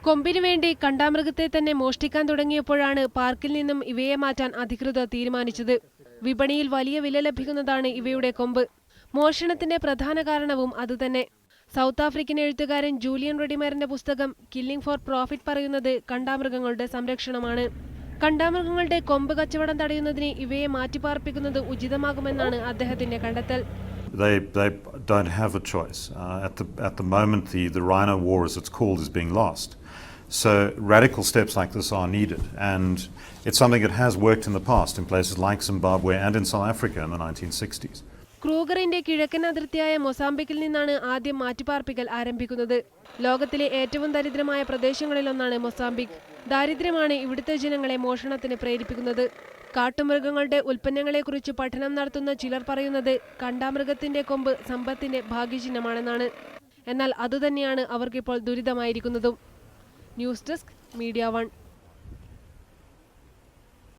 കൊമ്പിനു വേണ്ടി കണ്ടാമൃഗത്തെ തന്നെ മോഷ്ടിക്കാൻ തുടങ്ങിയപ്പോഴാണ് പാർക്കിൽ നിന്നും ഇവയെ മാറ്റാൻ അധികൃതർ തീരുമാനിച്ചത്. വിപണിയിൽ വലിയ വില ലഭിക്കുന്നതാണ് ഇവയുടെ കൊമ്പ്. മോഷണത്തിന്റെ പ്രധാന കാരണവും അതുതന്നെ. സൗത്ത് ആഫ്രിക്കൻ എഴുത്തുകാരൻ ജൂലിയൻ റെഡിമേറിന്റെ പുസ്തകം കില്ലിംഗ് ഫോർ പ്രോഫിറ്റ് പറയുന്നത് കണ്ടാമൃഗങ്ങളുടെ സംരക്ഷണമാണ്. കണ്ടാമൃഗങ്ങളുടെ കൊമ്പ് കച്ചവടം തടയുന്നതിന് ഇവയെ മാറ്റിപ്പാർപ്പിക്കുന്നത് ഉചിതമാകുമെന്നാണ് അദ്ദേഹത്തിന്റെ കണ്ടെത്തൽ. They don't have a choice. At the moment, the rhino war, as it's called, is being lost. So radical steps like this are needed, and it's something that has worked in the past in places like Zimbabwe and in South Africa in the 1960s. ക്രൂഗറിന്റെ കിഴക്കൻ അതിർത്തിയായ മൊസാംബിക്കിൽ നിന്നാണ് ആദ്യം മാറ്റിപ്പാർപ്പിക്കൽ ആരംഭിക്കുന്നത്. ലോകത്തിലെ ഏറ്റവും ദരിദ്രമായ പ്രദേശങ്ങളിലൊന്നാണ് Mozambique. ദാരിദ്ര്യമാണ് ഇവിടുത്തെ ജനങ്ങളെ മോഷണത്തിന് പ്രേരിപ്പിക്കുന്നത്. കാട്ടുമൃഗങ്ങളുടെ ഉൽപ്പന്നങ്ങളെക്കുറിച്ച് പഠനം നടത്തുന്ന ചിലർ പറയുന്നത് കണ്ടാമൃഗത്തിന്റെ കൊമ്പ് സമ്പത്തിന്റെ ഭാഗ്യചിഹ്നമാണെന്നാണ്. എന്നാൽ അതുതന്നെയാണ് അവർക്കിപ്പോൾ ദുരിതമായിരിക്കുന്നതും. News desk, media 1.